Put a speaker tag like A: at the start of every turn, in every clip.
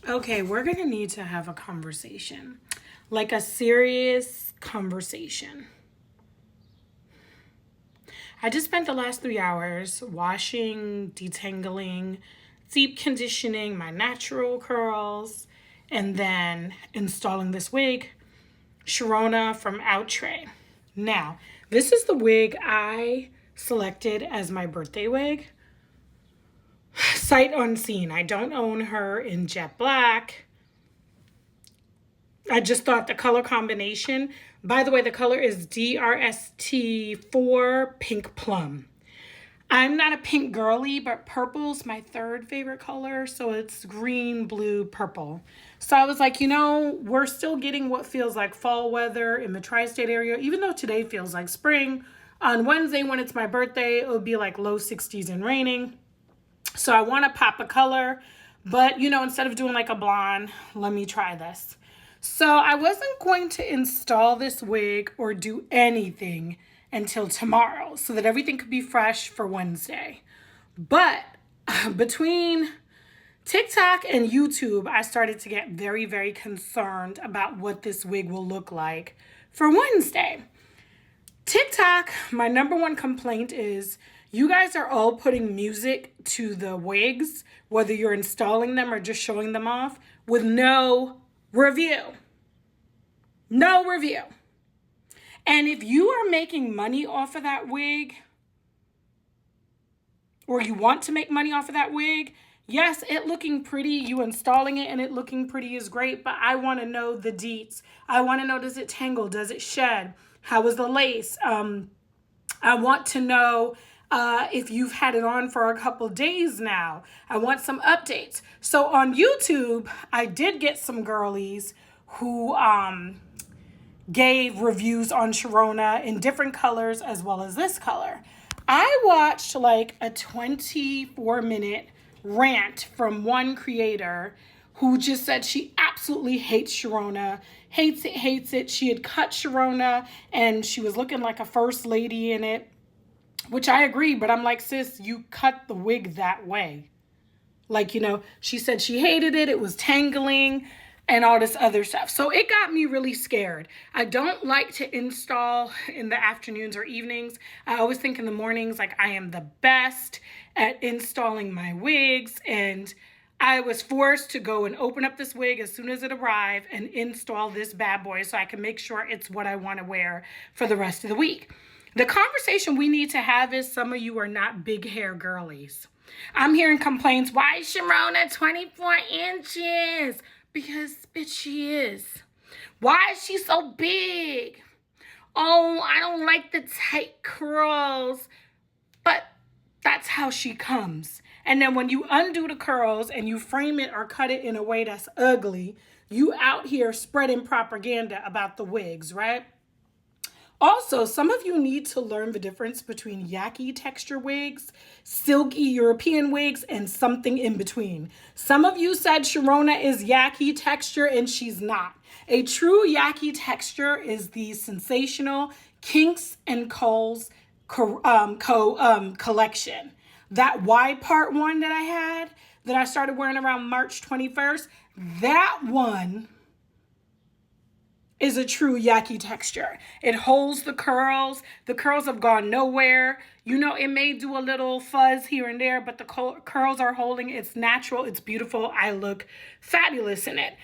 A: Okay, we're gonna need to have a conversation. Like a serious conversation. I just spent the last 3 hours washing, detangling, deep conditioning my natural curls, and then installing this wig, Sharona from Outre. Now, this is the wig I selected as my birthday wig. Sight unseen. I don't own her in jet black. I just thought the color combination, by the way, the color is DRST4 Pink Plum. I'm not a pink girly, but purple's my third favorite color. So it's green, blue, purple. So I was like, we're still getting what feels like fall weather in the tri-state area, even though today feels like spring. On Wednesday, when it's my birthday, it'll be like low 60s and raining. So I want to pop a color, but instead of doing like a blonde, let me try this. So I wasn't going to install this wig or do anything until tomorrow so that everything could be fresh for Wednesday. But between TikTok and YouTube, I started to get very, very concerned about what this wig will look like for Wednesday. TikTok, my number one complaint is you guys are all putting music to the wigs, whether you're installing them or just showing them off, with no review. No review. And if you are making money off of that wig, or you want to make money off of that wig, yes, it looking pretty, you installing it and it looking pretty is great, but I want to know the deets. I want to know, does it tangle? Does it shed? How is the lace? I want to know if you've had it on for a couple days now. I want some updates. So on YouTube, I did get some girlies who gave reviews on Sharona in different colors as well as this color. I watched like a 24-minute rant from one creator who just said she absolutely hates Sharona, hates it. She had cut Sharona and she was looking like a first lady in it, which I agree, but I'm like, sis, you cut the wig that way. Like, she said she hated it. It was tangling and all this other stuff. So it got me really scared. I don't like to install in the afternoons or evenings. I always think in the mornings, like I am the best at installing my wigs. And I was forced to go and open up this wig as soon as it arrived and install this bad boy so I can make sure it's what I want to wear for the rest of the week. The conversation we need to have is some of you are not big hair girlies. I'm hearing complaints, why is Sharona 24 inches? Because, bitch, she is. Why is she so big? Oh, I don't like the tight curls. But that's how she comes. And then when you undo the curls and you frame it or cut it in a way that's ugly, you out here spreading propaganda about the wigs, right? Also, some of you need to learn the difference between yaki texture wigs, silky European wigs, and something in between. Some of you said Sharona is yaki texture, and she's not. A true yaki texture is the sensational Kinks and Cole's collection. That wide part one that I had, that I started wearing around March 21st, that one is a true yaki texture. It holds the curls. The curls have gone nowhere. It may do a little fuzz here and there, but the curls are holding. It's natural. It's beautiful. I look fabulous in it.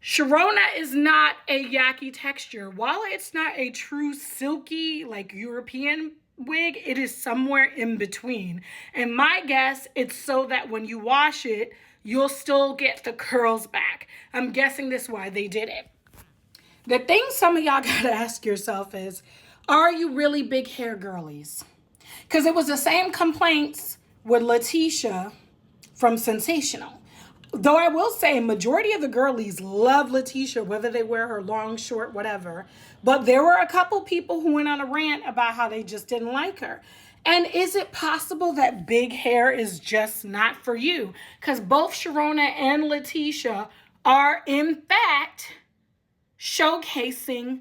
A: Sharona is not a yaki texture. While it's not a true silky, like European wig, it is somewhere in between. And my guess, it's so that when you wash it, you'll still get the curls back. I'm guessing this is why they did it. The thing some of y'all gotta ask yourself is, are you really big hair girlies? Because it was the same complaints with Letitia from Sensational. Though I will say majority of the girlies love Letitia, whether they wear her long, short, whatever. But there were a couple people who went on a rant about how they just didn't like her. And is it possible that big hair is just not for you? Because both Sharona and Letitia are in fact showcasing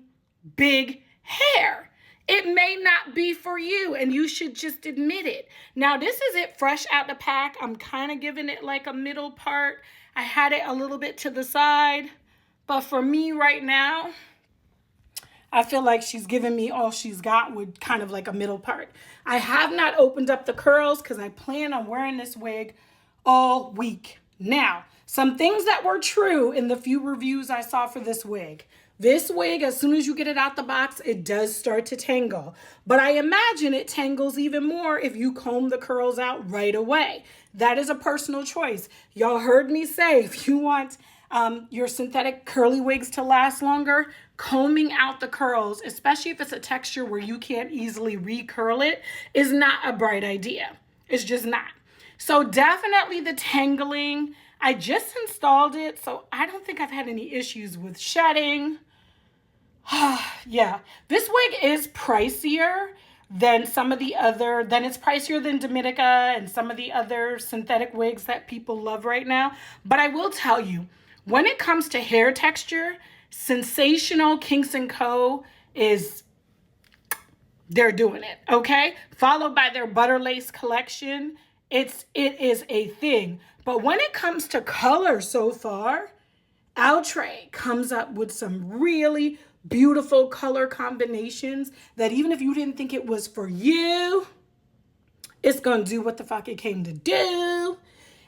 A: big hair. It may not be for you, and you should just admit it. Now, this is it fresh out the pack. I'm kind of giving it like a middle part. I had it a little bit to the side. But for me right now, I feel like she's giving me all she's got with kind of like a middle part. I have not opened up the curls because I plan on wearing this wig all week. Now, some things that were true in the few reviews I saw for this wig. This wig, as soon as you get it out the box, it does start to tangle. But I imagine it tangles even more if you comb the curls out right away. That is a personal choice. Y'all heard me say if you want your synthetic curly wigs to last longer, combing out the curls, especially if it's a texture where you can't easily recurl it, is not a bright idea. It's just not. So definitely the tangling. I just installed it, so I don't think I've had any issues with shedding. Yeah, this wig is pricier than some of the other, it's pricier than Dominica and some of the other synthetic wigs that people love right now. But I will tell you, when it comes to hair texture, Sensational Kinks & Co. they're doing it, okay? Followed by their Butter Lace collection. It is a thing. But when it comes to color so far, Outre comes up with some really beautiful color combinations that even if you didn't think it was for you, it's gonna do what the fuck it came to do.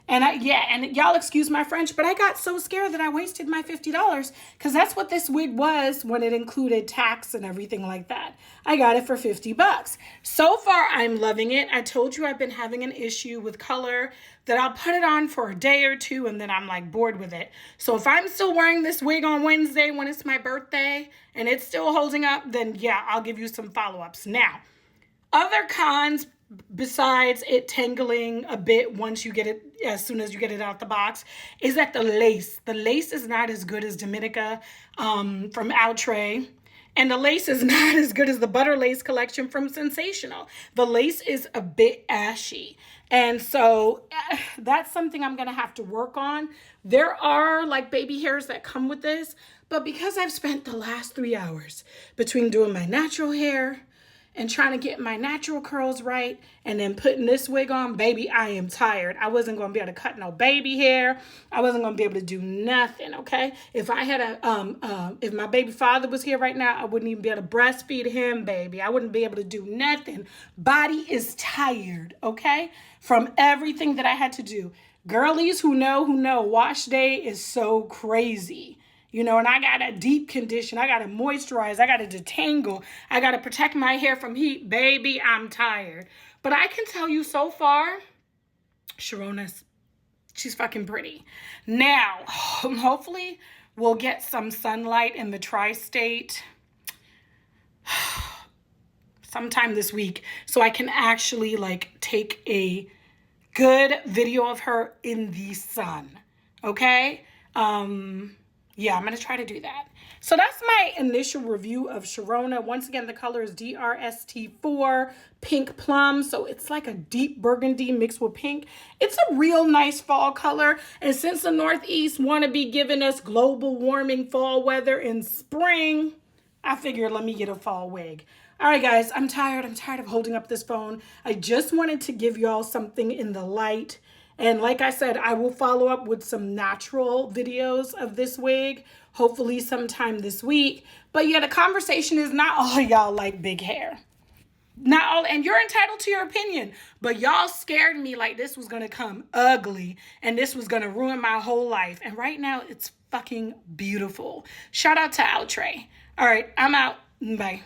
A: And y'all excuse my French, but I got so scared that I wasted my $50 because that's what this wig was when it included tax and everything like that. I got it for 50 bucks. So far, I'm loving it. I told you I've been having an issue with color that I'll put it on for a day or two and then I'm like bored with it. So if I'm still wearing this wig on Wednesday when it's my birthday and it's still holding up, then yeah, I'll give you some follow-ups. Now, other cons, besides it tangling a bit once you get it, as soon as you get it out the box, is that the lace is not as good as Dominica from Outre, and the lace is not as good as the Butter Lace collection from Sensational. The lace is a bit ashy, and so that's something I'm gonna have to work on. There are like baby hairs that come with this, but because I've spent the last 3 hours between doing my natural hair and trying to get my natural curls right and then putting this wig on, baby, I am tired. I wasn't going to be able to cut no baby hair. I wasn't going to be able to do nothing, okay? If I had if my baby father was here right now, I wouldn't even be able to breastfeed him, baby. I wouldn't be able to do nothing. Body is tired, okay? From everything that I had to do. Girlies who know, wash day is so crazy. You know, and I got a deep condition. I got to moisturize. I got to detangle. I got to protect my hair from heat. Baby, I'm tired. But I can tell you so far, Sharona, she's fucking pretty. Now, hopefully we'll get some sunlight in the tri-state sometime this week so I can actually like take a good video of her in the sun. Okay? Yeah, I'm going to try to do that. So that's my initial review of Sharona. Once again, the color is DRST4 Pink Plum. So it's like a deep burgundy mixed with pink. It's a real nice fall color. And since the Northeast want to be giving us global warming fall weather in spring, I figured let me get a fall wig. All right, guys, I'm tired. I'm tired of holding up this phone. I just wanted to give y'all something in the light. And like I said, I will follow up with some natural videos of this wig, hopefully sometime this week. But yeah, the conversation is not all y'all like big hair. Not all, and you're entitled to your opinion, but y'all scared me like this was going to come ugly and this was going to ruin my whole life. And right now it's fucking beautiful. Shout out to Outre. All right, I'm out. Bye.